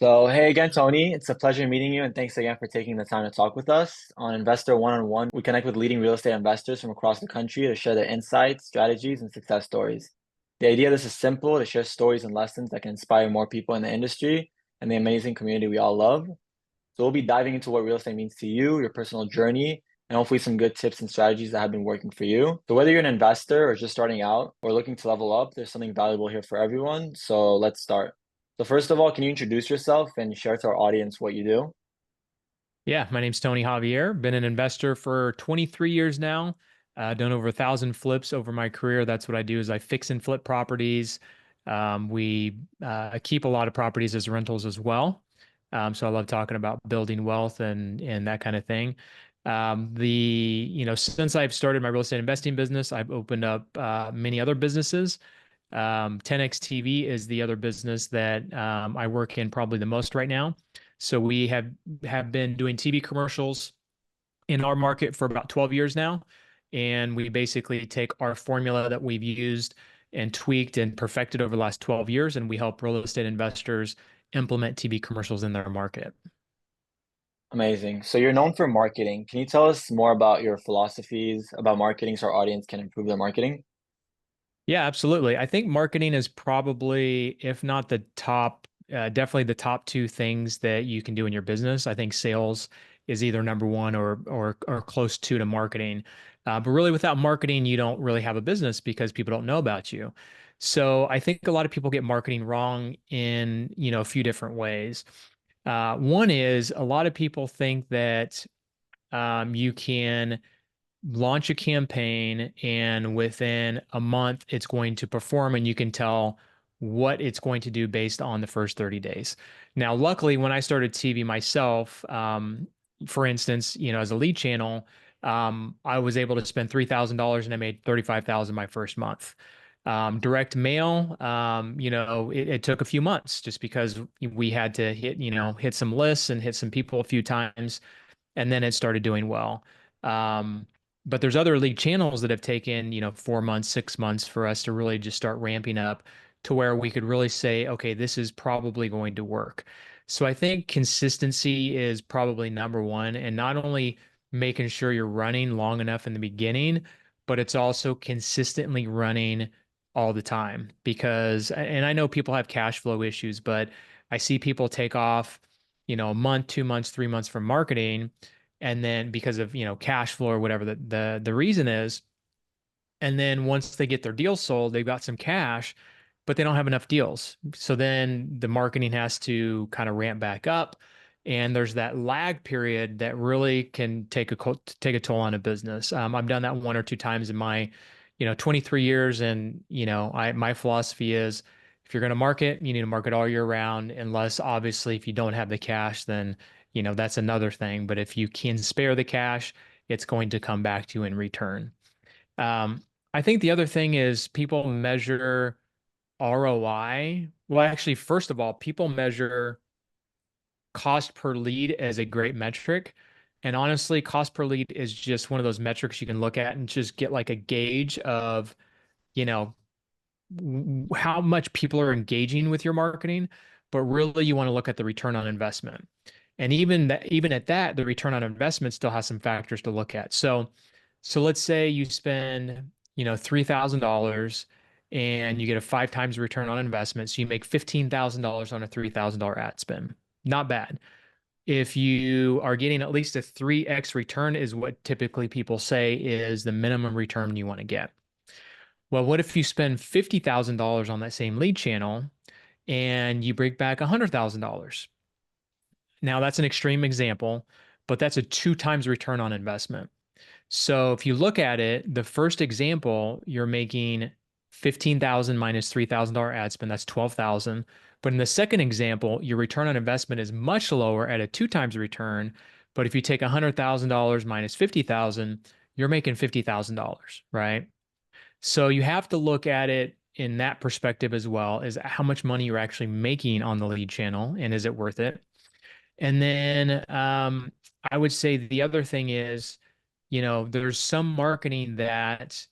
So, hey again, Tony. It's a pleasure meeting you, and thanks again for taking the time to talk with us. On Investor One-on-One, we connect with leading real estate investors from across the country to share their insights, strategies, and success stories. The idea of this is simple to share stories and lessons that can inspire more people in the industry and the amazing community we all love. So, we'll be diving into what real estate means to you, your personal journey, and hopefully some good tips and strategies that have been working for you. So, whether you're an investor or just starting out or looking to level up, there's something valuable here for everyone. So, let's start. So first of all, can you introduce yourself and share to our audience what you do? Yeah, my name's Tony Javier. Been an investor for 23 years now. Done over 1,000 flips over my career. That's what I do is I fix and flip properties. We keep a lot of properties as rentals as well. So I love talking about building wealth and that kind of thing. Since I've started my real estate investing business, I've opened up many other businesses. 10X TV is the other business that I work in probably the most right now. So we have been doing TV commercials in our market for about 12 years now, and we basically take our formula that we've used and tweaked and perfected over the last 12 years, and we help real estate investors implement TV commercials in their market. Amazing. So you're known for marketing. Can you tell us more about your philosophies about marketing so our audience can improve their marketing? Yeah, absolutely. I think marketing is probably, if not the top, definitely the top two things that you can do in your business. I think sales is either number one or close to marketing. But really, without marketing, you don't really have a business because people don't know about you. So I think a lot of people get marketing wrong in, a few different ways. One is a lot of people think that you can launch a campaign and within a month it's going to perform and you can tell what it's going to do based on the first 30 days. Now, luckily, when I started TV myself, for instance, as a lead channel, I was able to spend $3,000 and I made 35,000 my first month. Direct mail, it took a few months just because we had to hit some lists and hit some people a few times, and then it started doing well. But there's other league channels that have taken, 4 months, 6 months for us to really just start ramping up to where we could really say, okay, this is probably going to work. So I think consistency is probably number one, and not only making sure you're running long enough in the beginning, but it's also consistently running all the time. Because, and I know people have cash flow issues, but I see people take off, a month, 2 months, 3 months from marketing, and then because of cash flow or whatever the reason is, and then once they get their deal sold, they've got some cash, but they don't have enough deals. So then the marketing has to kind of ramp back up, and there's that lag period that really can take a toll on a business. I've done that one or two times in my 23 years, and my philosophy is, if you're going to market, you need to market all year round, unless obviously if you don't have the cash, then that's another thing. But if you can spare the cash, it's going to come back to you in return. Um, I think the other thing is people measure ROI. Well, actually, first of all, people measure cost per lead as a great metric. And honestly, cost per lead is just one of those metrics you can look at and just get like a gauge of, you know, how much people are engaging with your marketing. But really, you want to look at the return on investment. And even at that, the return on investment still has some factors to look at. So let's say you spend, $3,000 and you get a 5 times return on investment. So you make $15,000 on a $3,000 ad spend. Not bad. If you are getting at least a 3x return is what typically people say is the minimum return you want to get. Well, what if you spend $50,000 on that same lead channel and you break back $100,000? Now that's an extreme example, but that's a 2 times return on investment. So if you look at it, the first example, you're making 15,000 minus $3,000 ad spend, that's 12,000. But in the second example, your return on investment is much lower at a 2 times return. But if you take $100,000 minus 50,000, you're making $50,000, right? So you have to look at it in that perspective as well, is how much money you're actually making on the lead channel and is it worth it? And then I would say the other thing is, there's some marketing that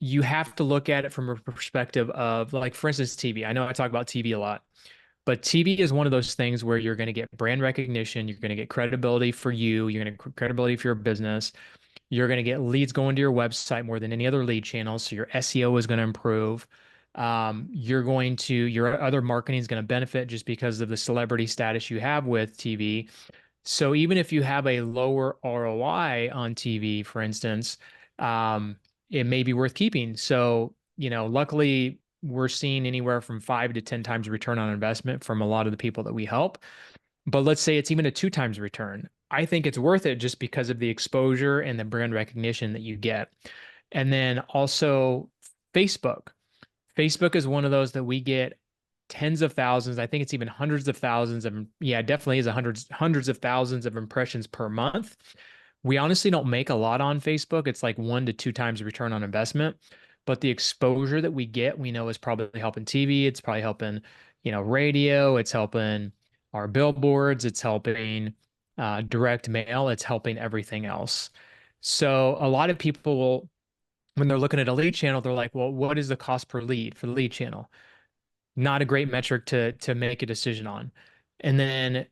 you have to look at it from a perspective of, like, for instance, TV. I know I talk about TV a lot. But TV is one of those things where you're going to get brand recognition, you're going to get credibility for you, you're going to get credibility for your business. You're going to get leads going to your website more than any other lead channel. So your SEO is going to improve. Your other marketing is going to benefit just because of the celebrity status you have with TV. So even if you have a lower ROI on TV, for instance, it may be worth keeping. So, luckily we're seeing anywhere from 5 to 10 times return on investment from a lot of the people that we help. But let's say it's even a 2 times return. I think it's worth it just because of the exposure and the brand recognition that you get. And then also Facebook. Facebook is one of those that we get tens of thousands. I think it's even hundreds of thousands of, yeah, it definitely is hundreds of thousands of impressions per month. We honestly don't make a lot on Facebook. It's like 1 to 2 times return on investment. But the exposure that we get, we know is probably helping TV. It's probably helping, radio. It's helping our billboards. It's helping direct mail. It's helping everything else. So a lot of people will, when they're looking at a lead channel, they're like, well, what is the cost per lead for the lead channel? Not a great metric to make a decision on. And then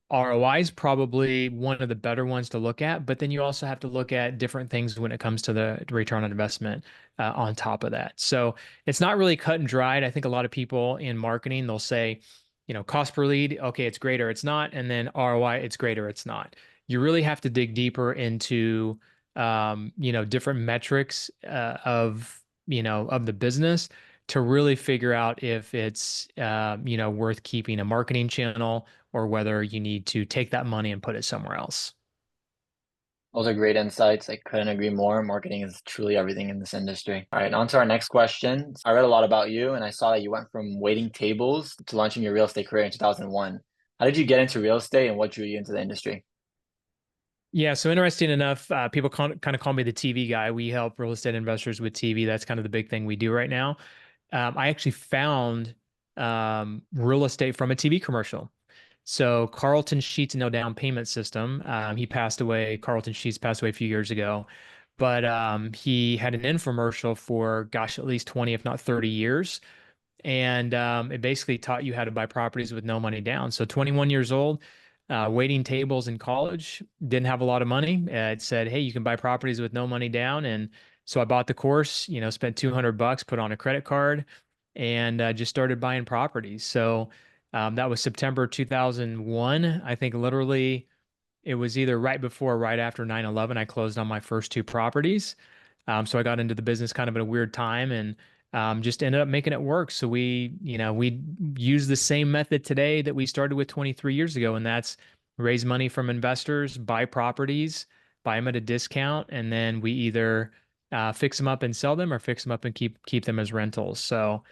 ROI is probably one of the better ones to look at, but then you also have to look at different things when it comes to the return on investment on top of that. So it's not really cut and dried. I think a lot of people in marketing, they'll say, cost per lead, okay, it's great or it's not, and then ROI, it's great or it's not. You really have to dig deeper into different metrics of the business to really figure out if it's worth keeping a marketing channel or whether you need to take that money and put it somewhere else. Those are great insights. I couldn't agree more. Marketing is truly everything in this industry. All right, on to our next question. I read a lot about you and I saw that you went from waiting tables to launching your real estate career in 2001. How did you get into real estate and what drew you into the industry? Yeah, so interesting enough, people kind of call me the TV guy. We help real estate investors with TV. That's kind of the big thing we do right now. I actually found real estate from a TV commercial. So Carlton Sheets No Down Payment System. He passed away. Carlton Sheets passed away a few years ago, but he had an infomercial for, gosh, at least 20, if not 30 years. And it basically taught you how to buy properties with no money down. So 21 years old, waiting tables in college, didn't have a lot of money. It said, hey, you can buy properties with no money down. And so I bought the course, spent $200, put on a credit card, and just started buying properties. So that was September 2001. I think literally it was either right before or right after 9/11. I closed on my first two properties. So I got into the business kind of at a weird time and just ended up making it work. So we use the same method today that we started with 23 years ago, and that's raise money from investors, buy properties, buy them at a discount, and then we either fix them up and sell them or fix them up and keep them as rentals. So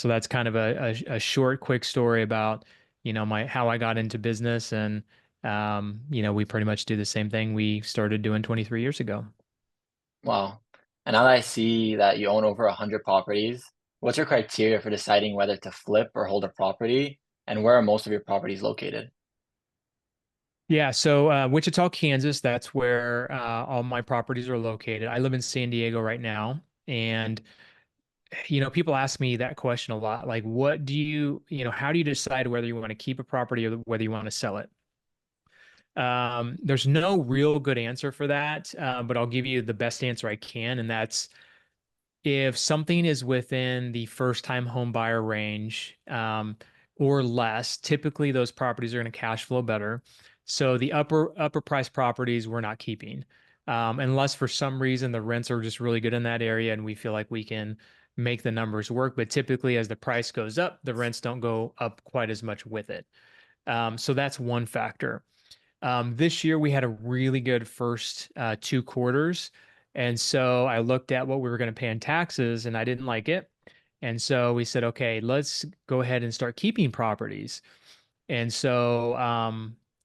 that's kind of a short, quick story about my how I got into business and we pretty much do the same thing we started doing 23 years ago. Wow. And now that I see that you own over 100 properties, what's your criteria for deciding whether to flip or hold a property? And where are most of your properties located? Yeah, so Wichita, Kansas, that's where all my properties are located. I live in San Diego right now, and people ask me that question a lot, like, how do you decide whether you want to keep a property or whether you want to sell it? There's no real good answer for that, but I'll give you the best answer I can, and that's if something is within the first time home buyer range or less, typically those properties are going to cash flow better. So the upper price properties we're not keeping. Unless for some reason the rents are just really good in that area and we feel like we can make the numbers work. But typically as the price goes up, the rents don't go up quite as much with it. So that's one factor. This year we had a really good first 2 quarters. And so I looked at what we were going to pay in taxes and I didn't like it. And so we said, okay, let's go ahead and start keeping properties. And so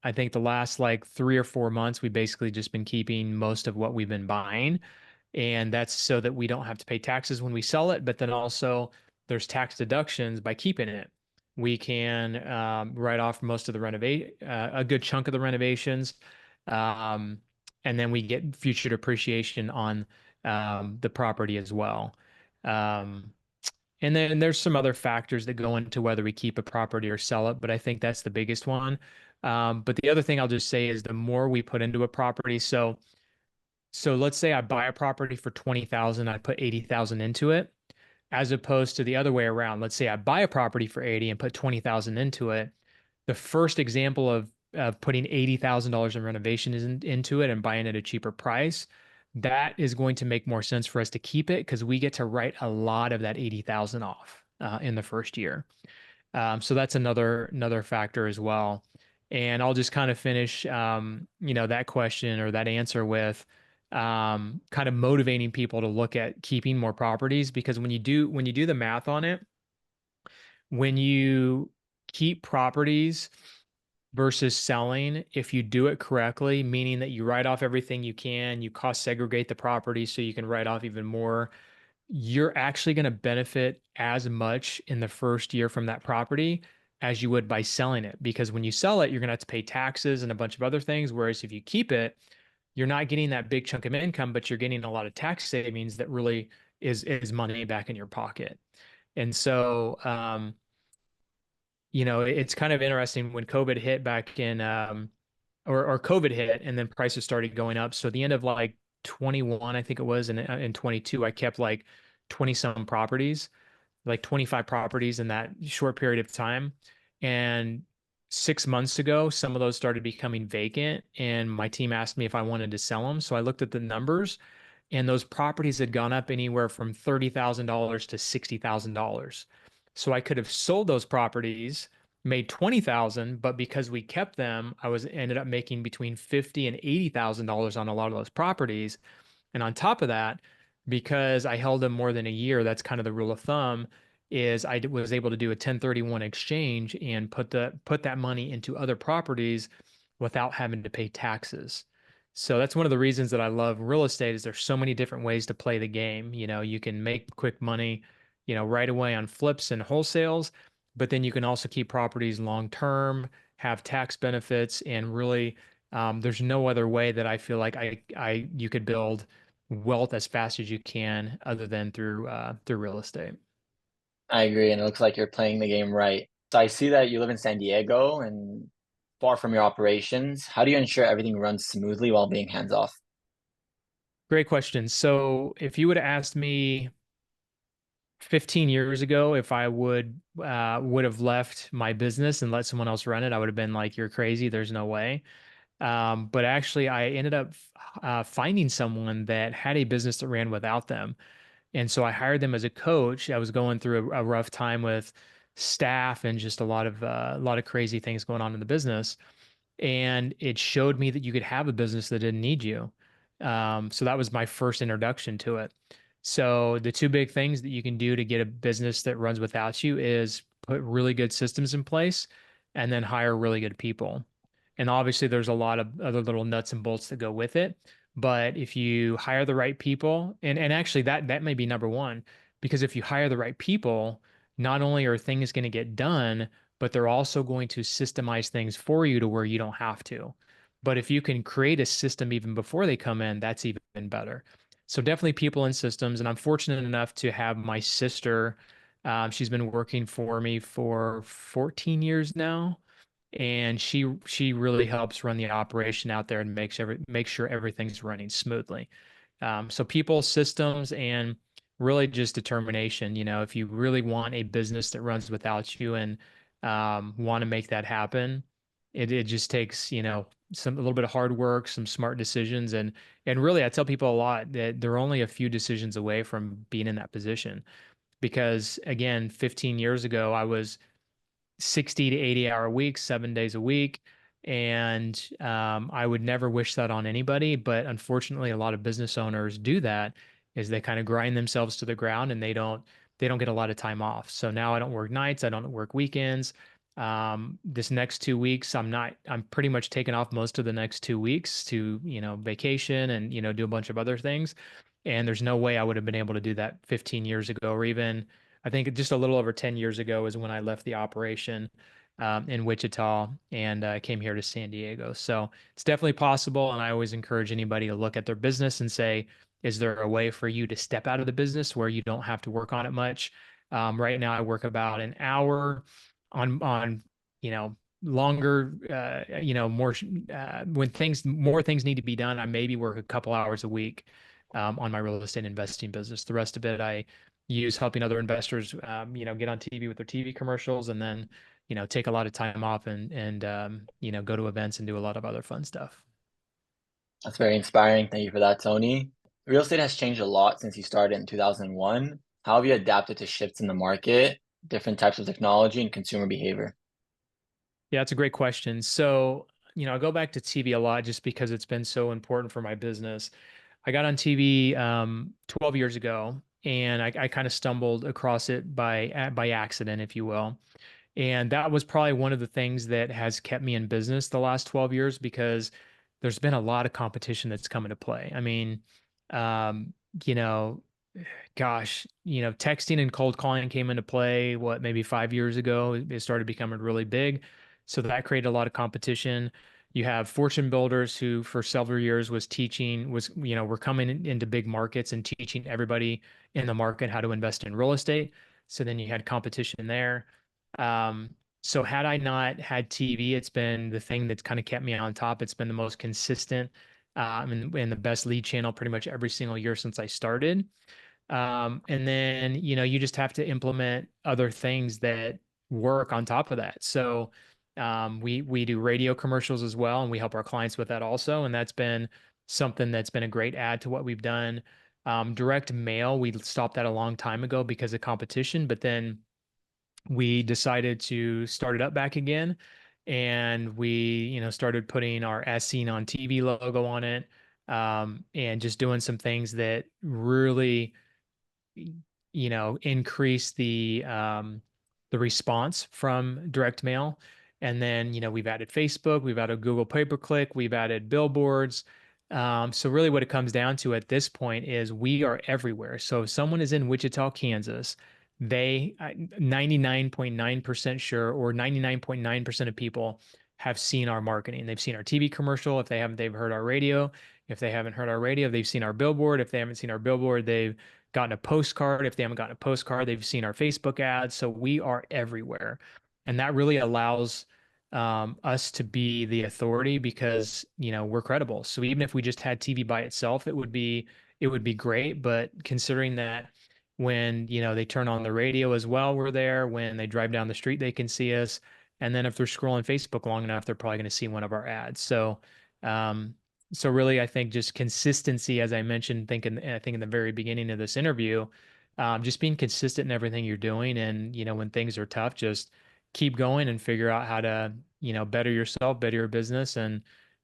I think the last like 3 or 4 months, we've basically just been keeping most of what we've been buying. And that's so that we don't have to pay taxes when we sell it, but then also there's tax deductions by keeping it. We can write off most of the a good chunk of the renovations, um, and then we get future depreciation on the property as well. Um, And then there's some other factors that go into whether we keep a property or sell it, but I think that's the biggest one. But the other thing I'll just say is the more we put into a property, so let's say I buy a property for 20,000, I put 80,000 into it, as opposed to the other way around. Let's say I buy a property for 80 and put 20,000 into it. The first example of putting $80,000 in renovation into it and buying it at a cheaper price, that is going to make more sense for us to keep it because we get to write a lot of that 80,000 off in the first year. So that's another factor as well. And I'll just kind of finish, that question or that answer with kind of motivating people to look at keeping more properties because when you do the math on it, when you keep properties versus selling, if you do it correctly, meaning that you write off everything you can, you cost segregate the property so you can write off even more, you're actually going to benefit as much in the first year from that property as you would by selling it. Because when you sell it, you're going to have to pay taxes and a bunch of other things. Whereas if you keep it, you're not getting that big chunk of income, but you're getting a lot of tax savings that really is money back in your pocket. And so, it's kind of interesting when COVID hit back in, or COVID hit and then prices started going up. So at the end of like 21, I think it was, and in 22, I kept like 20 some properties, like 25 properties in that short period of time. And 6 months ago, some of those started becoming vacant, and my team asked me if I wanted to sell them. So I looked at the numbers, and those properties had gone up anywhere from $30,000 to $60,000. So I could have sold those properties, made 20,000, but because we kept them, I was ended up making between 50 and $80,000 on a lot of those properties. And on top of that, because I held them more than a year, that's kind of the rule of thumb, is I was able to do a 1031 exchange and put that money into other properties without having to pay taxes. So that's one of the reasons that I love real estate is there's so many different ways to play the game. You can make quick money, right away on flips and wholesales, but then you can also keep properties long term, have tax benefits, and really, there's no other way that I feel like you could build wealth as fast as you can other than through real estate. I agree, and it looks like you're playing the game right. So I see that you live in San Diego and far from your operations. How do you ensure everything runs smoothly while being hands off? Great question. So if you would have asked me 15 years ago if I would have left my business and let someone else run it, I would have been like, "You're crazy. There's no way." But actually, I ended up finding someone that had a business that ran without them. And so I hired them as a coach. I was going through a rough time with staff and just a lot of crazy things going on in the business. And it showed me that you could have a business that didn't need you. So that was my first introduction to it. So the two big things that you can do to get a business that runs without you is put really good systems in place and then hire really good people. And obviously, there's a lot of other little nuts and bolts that go with it. But if you hire the right people, and actually that may be number one, because if you hire the right people, not only are things going to get done, but they're also going to systemize things for you to where you don't have to. But if you can create a system even before they come in, that's even better. So definitely people and systems. And I'm fortunate enough to have my sister. She's been working for me for 14 years now, and she really helps run the operation out there and make sure everything's running smoothly. So people, systems, and really just determination. If you really want a business that runs without you and want to make that happen, it just takes, a little bit of hard work, some smart decisions, and really I tell people a lot that they're only a few decisions away from being in that position. Because again, 15 years ago, I was 60 to 80 hour weeks, 7 days a week. And I would never wish that on anybody. But unfortunately, a lot of business owners do that is they kind of grind themselves to the ground and they don't get a lot of time off. So now I don't work nights, I don't work weekends. This next 2 weeks, I'm pretty much taking off most of the next 2 weeks to, vacation and, do a bunch of other things. And there's no way I would have been able to do that 15 years ago, or even I think just a little over 10 years ago is when I left the operation in Wichita and came here to San Diego. So it's definitely possible. And I always encourage anybody to look at their business and say, is there a way for you to step out of the business where you don't have to work on it much? Right now I work about an hour on, you know, longer, more, when more things need to be done, I maybe work a couple hours a week, on my real estate investing business. The rest of it, I use helping other investors, get on TV with their TV commercials, and then, take a lot of time off and go to events and do a lot of other fun stuff. That's very inspiring. Thank you for that, Tony. Real estate has changed a lot since you started in 2001. How have you adapted to shifts in the market, different types of technology, and consumer behavior? Yeah, that's a great question. So, I go back to TV a lot just because it's been so important for my business. I got on TV 12 years ago, and I kind of stumbled across it by accident, if you will. And that was probably one of the things that has kept me in business the last 12 years because there's been a lot of competition that's come into play. I mean, um, you know, gosh, texting and cold calling came into play, what, maybe 5 years ago. It started becoming really big. So that created a lot of competition. You have fortune builders who, for several years, were coming into big markets and teaching everybody in the market how to invest in real estate. So then you had competition there. So had I not had TV, it's been the thing that's kind of kept me on top. It's been the most consistent, and the best lead channel pretty much every single year since I started. And then, you just have to implement other things that work on top of that. So, we do radio commercials as well, and we help our clients with that also. And that's been something that's been a great add to what we've done. Direct mail, we stopped that a long time ago because of competition, but then we decided to start it up back again. And we, started putting our As Seen on TV logo on it, and just doing some things that really increase the response from direct mail. And then, we've added Facebook, we've added Google pay-per-click, we've added billboards. So really what it comes down to at this point is we are everywhere. So if someone is in Wichita, Kansas, 99.9% sure, or 99.9% of people have seen our marketing. They've seen our TV commercial. If they haven't, they've heard our radio. If they haven't heard our radio, they've seen our billboard. If they haven't seen our billboard, they've gotten a postcard. If they haven't gotten a postcard, they've seen our Facebook ads. So we are everywhere. And that really allows, us to be the authority because, we're credible. So even if we just had TV by itself, it would be great. But considering that when, they turn on the radio as well, we're there. When they drive down the street, they can see us. And then if they're scrolling Facebook long enough, they're probably going to see one of our ads. Um, so really, I think just consistency, as I mentioned, I think in the very beginning of this interview, just being consistent in everything you're doing, and when things are tough, just keep going and figure out how to better yourself, better your business, and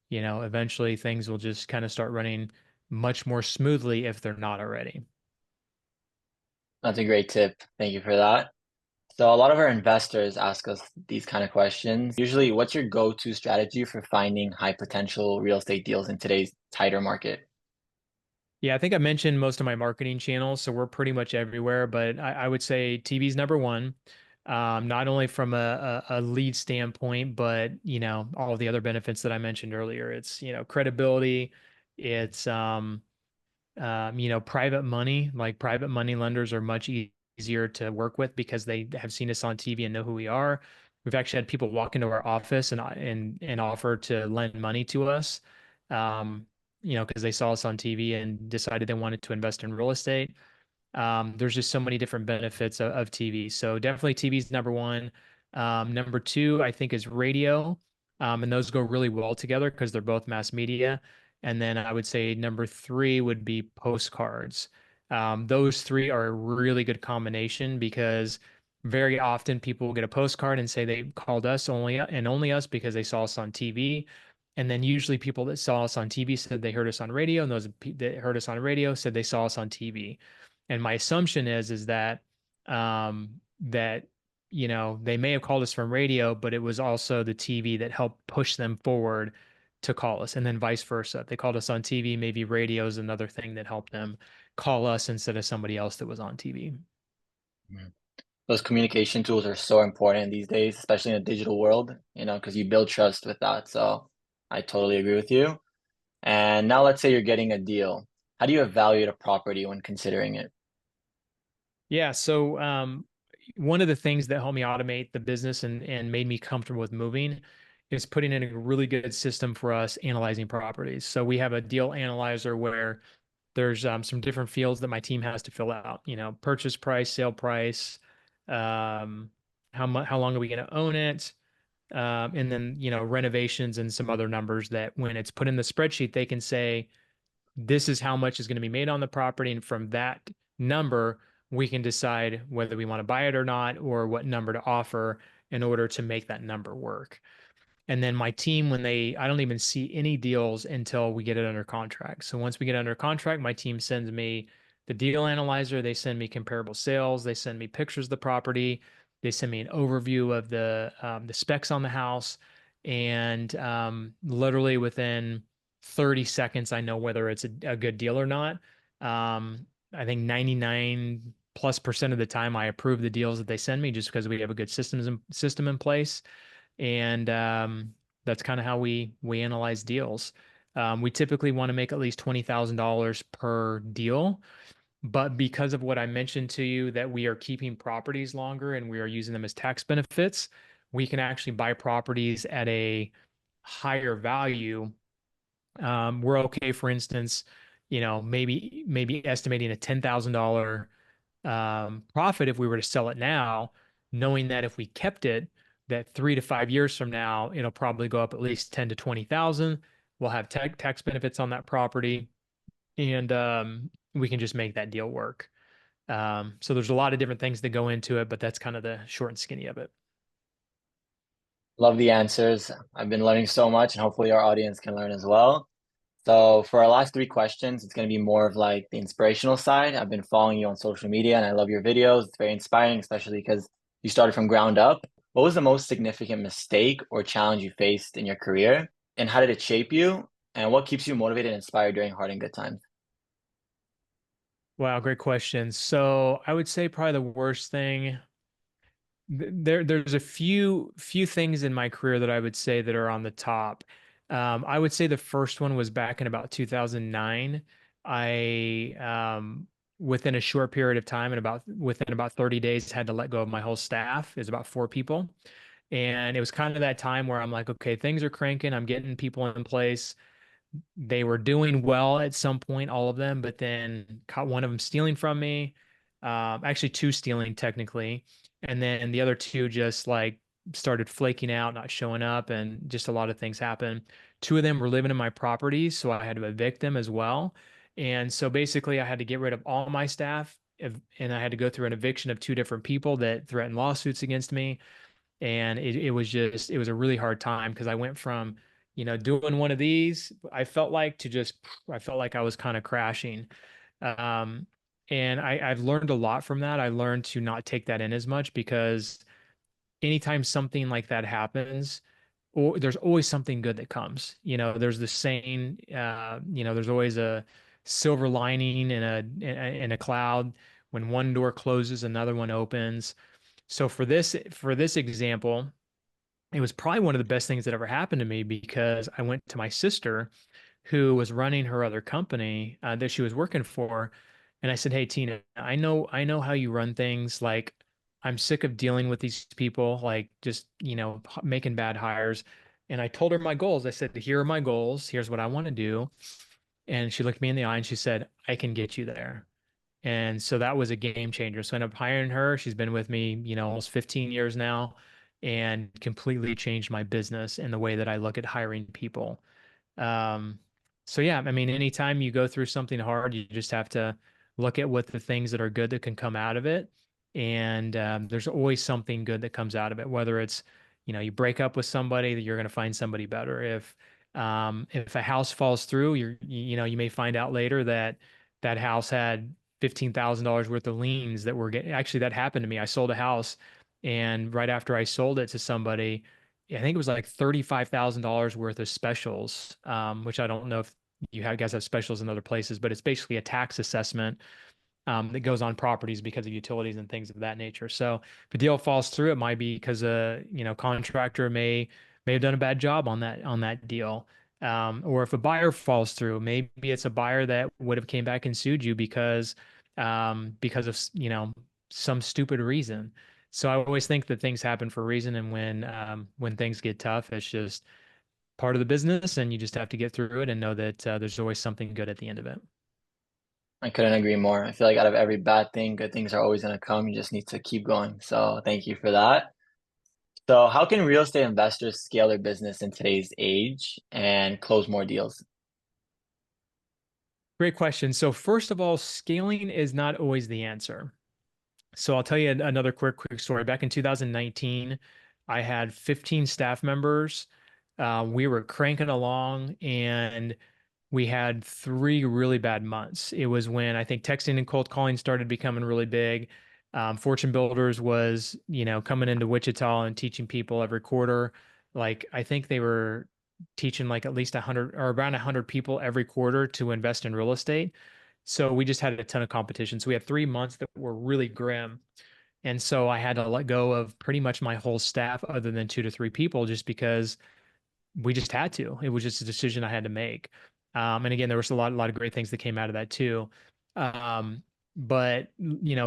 eventually things will just kind of start running much more smoothly if they're not already. That's a great tip. Thank you for that. So a lot of our investors ask us these kind of questions. Usually, what's your go-to strategy for finding high potential real estate deals in today's tighter market? Yeah, I think I mentioned most of my marketing channels, so we're pretty much everywhere. But I would say TV's number one, not only from a lead standpoint, but all of the other benefits that I mentioned earlier. It's credibility, it's private money. Like, private money lenders are much easier to work with because they have seen us on TV and know who we are. We've actually had people walk into our office and offer to lend money to us, um, because they saw us on TV and decided they wanted to invest in real estate. There's just so many different benefits of TV. So definitely TV is number one. Number two, I think, is radio. And those go really well together because they're both mass media. And then I would say number three would be postcards. Those three are a really good combination because very often people will get a postcard and say they called us only us because they saw us on TV. And then usually people that saw us on TV said they heard us on radio, and that heard us on radio said they saw us on TV. And my assumption is that they may have called us from radio, but it was also the TV that helped push them forward to call us, and then vice versa. If they called us on TV, maybe radio is another thing that helped them call us instead of somebody else that was on TV. Mhm. Those communication tools are so important these days, especially in a digital world, because you build trust with that. So I totally agree with you. And now let's say you're getting a deal. How do you evaluate a property when considering it? Yeah, so one of the things that helped me automate the business and made me comfortable with moving is putting in a really good system for us analyzing properties. So we have a deal analyzer where there's some different fields that my team has to fill out. Purchase price, sale price, um, how long are we going to own it, and then renovations and some other numbers that when it's put in the spreadsheet, they can say this is how much is going to be made on the property. And from that number, we can decide whether we want to buy it or not, or what number to offer in order to make that number work. And then my team, I don't even see any deals until we get it under contract. So once we get under contract, my team sends me the deal analyzer. They send me comparable sales. They send me pictures of the property. They send me an overview of the specs on the house. And literally within 30 seconds, I know whether it's a good deal or not. I think 99+% of the time I approve the deals that they send me just because we have a good system in place. And that's kind of how we analyze deals. We typically want to make at least $20,000 per deal, but because of what I mentioned to you, that we are keeping properties longer and we are using them as tax benefits, we can actually buy properties at a higher value. We're okay, for instance, maybe estimating a $10,000 profit if we were to sell it now, knowing that if we kept it, that 3 to 5 years from now, it'll probably go up at least 10 to 20,000. We'll have tax benefits on that property, and we can just make that deal work. So there's a lot of different things that go into it, but that's kind of the short and skinny of it. Love the answers. I've been learning so much, and hopefully our audience can learn as well. So for our last three questions, it's going to be more of like the inspirational side. I've been following you on social media and I love your videos. It's very inspiring, especially because you started from ground up. What was the most significant mistake or challenge you faced in your career? And how did it shape you? And what keeps you motivated and inspired during hard and good times? Wow, great question. So I would say probably the worst thing. There's a few things in my career that I would say that are on the top. I would say the first one was back in about 2009. I within a short period of time and about within about 30 days had to let go of my whole staff. It was about 4 people. And it was kind of that time where I'm like, okay, things are cranking. I'm getting people in place. They were doing well at some point, all of them, but then caught one of them stealing from me. Actually, two stealing technically, and then the other two just like started flaking out, not showing up, and just a lot of things happened. Two of them were living in my properties, so I had to evict them as well. And so basically, I had to get rid of all my staff, and I had to go through an eviction of two different people that threatened lawsuits against me. And it was a really hard time because I went from, doing one of these, I felt like I was kind of crashing. Um, and I've learned a lot from that. I learned to not take that in as much because anytime something like that happens, or there's always something good that comes. There's the saying, there's always a silver lining in a cloud. When one door closes, another one opens. So for this example, it was probably one of the best things that ever happened to me because I went to my sister who was running her other company that she was working for, and I said, "Hey Tina, I know how you run things. Like I'm sick of dealing with these people, like just, making bad hires." And I told her my goals. I said, "Here are my goals. Here's what I want to do." And she looked me in the eye and she said, "I can get you there." And so that was a game changer. So I ended up hiring her. She's been with me, almost 15 years now, and completely changed my business and the way that I look at hiring people. Um, so yeah, I mean, anytime you go through something hard, you just have to look at what the things that are good that can come out of it. And there's always something good that comes out of it, whether it's, you break up with somebody, that you're going to find somebody better. If a house falls through, you may find out later that that house had $15,000 worth of liens that were getting, actually, that happened to me. I sold a house, and right after I sold it to somebody, I think it was like $35,000 worth of specials, which I don't know if guys have specials in other places, but it's basically a tax assessment that goes on properties because of utilities and things of that nature. So if a deal falls through, it might be because a contractor may have done a bad job on that deal. Or if a buyer falls through, maybe it's a buyer that would have came back and sued you because of some stupid reason. So I always think that things happen for a reason, and when things get tough, it's just part of the business, and you just have to get through it and know that there's always something good at the end of it. I couldn't agree more. I feel like out of every bad thing, good things are always going to come. You just need to keep going. So thank you for that. So how can real estate investors scale their business in today's age and close more deals? Great question. So first of all, scaling is not always the answer. So I'll tell you another quick story. Back in 2019, I had 15 staff members. We were cranking along, and we had 3 really bad months. It was when I think texting and cold calling started becoming really big. Fortune Builders was, coming into Wichita and teaching people every quarter. Like I think they were teaching like at least 100 or around 100 people every quarter to invest in real estate. So we just had a ton of competition. So we had 3 months that were really grim. And so I had to let go of pretty much my whole staff other than 2 to 3 people just because we just had to. It was just a decision I had to make. And again, there was a lot of great things that came out of that too. But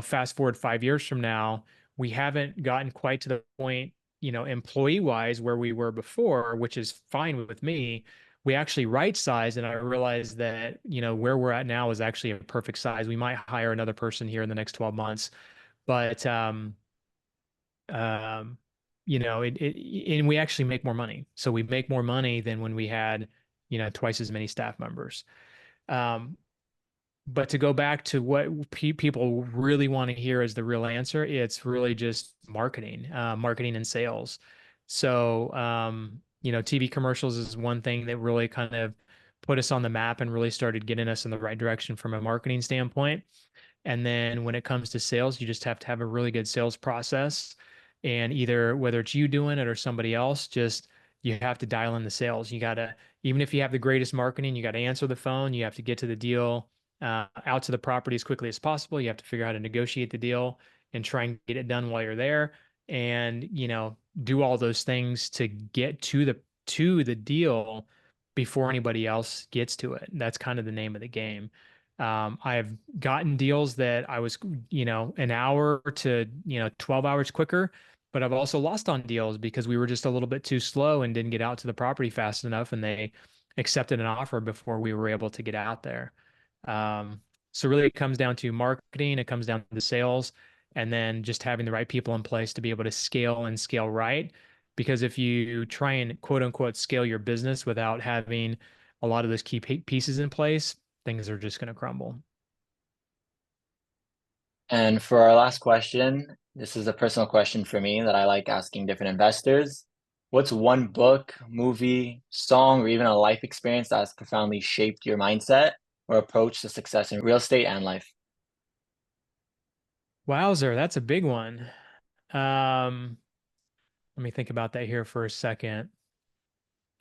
fast forward 5 years from now, we haven't gotten quite to the point, employee wise where we were before, which is fine with me. We actually right size, and I realized that, where we're at now is actually a perfect size. We might hire another person here in the next 12 months, but um, and we actually make more money. So we make more money than when we had, twice as many staff members. Um, but to go back to what people really want to hear as the real answer, it's really just marketing and sales. So, TV commercials is one thing that really kind of put us on the map and really started getting us in the right direction from a marketing standpoint. And then when it comes to sales, you just have to have a really good sales process. And either whether it's you doing it or somebody else, just you have to dial in the sales. You got to, even if you have the greatest marketing, you got to answer the phone. You have to get to the deal, out to the property as quickly as possible. You have to figure out how to negotiate the deal and try and get it done while you're there. And, do all those things to get to the deal before anybody else gets to it. That's kind of the name of the game. I've gotten deals that I was, an hour to, 12 hours quicker, but I've also lost on deals because we were just a little bit too slow and didn't get out to the property fast enough, and they accepted an offer before we were able to get out there. Um, so really it comes down to marketing, it comes down to sales, and then just having the right people in place to be able to scale and scale right. Because if you try and quote unquote scale your business without having a lot of those key pieces in place, things are just going to crumble. And for our last question, this is a personal question for me that I like asking different investors. What's one book, movie, song, or even a life experience that has profoundly shaped your mindset or approach to success in real estate and life? Wowzer, that's a big one. Um, Let me think about that here for a second.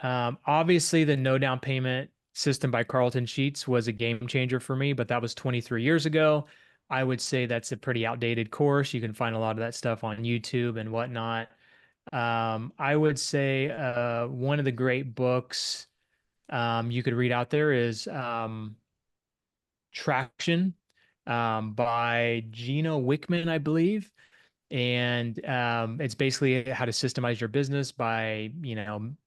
Obviously, the no down payment system by Carlton Sheets was a game changer for me, but that was 23 years ago. I would say that's a pretty outdated course. You can find a lot of that stuff on YouTube and whatnot. I would say one of the great books you could read out there is Traction by Gino Wickman, I believe. And it's basically how to systemize your business by,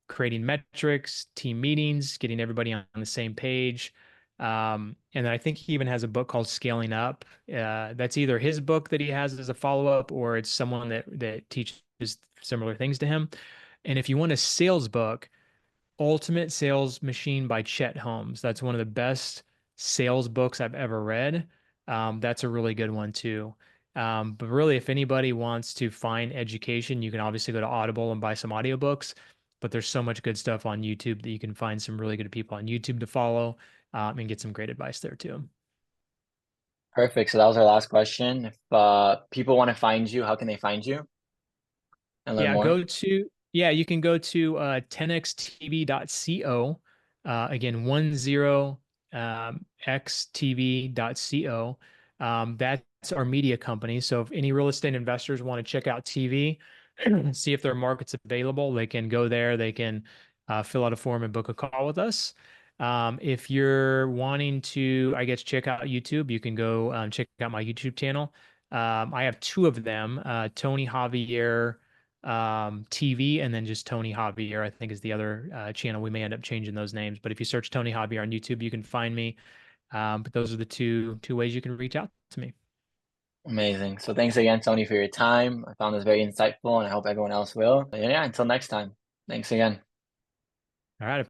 creating metrics, team meetings, getting everybody on the same page. And I think he even has a book called Scaling Up. That's either his book that he has as a follow-up, or it's someone that teaches similar things to him. And if you want a sales book, Ultimate Sales Machine by Chet Holmes. That's one of the best sales books I've ever read. That's a really good one too. But really, if anybody wants to find education, you can obviously go to Audible and buy some audiobooks. But there's so much good stuff on YouTube that you can find some really good people on YouTube to follow, and get some great advice there too. Perfect. So that was our last question. If people want to find you, how can they find you and learn more? You can go to 10xtv.co. Again, 10xtv.co. That's our media company. So if any real estate investors want to check out TV, see if their market's available, they can go there. They can fill out a form and book a call with us. If you're wanting to, I guess, check out YouTube, you can go check out my YouTube channel. I have two of them, Tony Javier TV, and then just Tony Javier, I think is the other channel. We may end up changing those names, but if you search Tony Javier on YouTube, you can find me. But those are the two ways you can reach out to me. Amazing. So thanks again, Tony, for your time. I found this very insightful, and I hope everyone else will. And yeah, until next time. Thanks again. All right.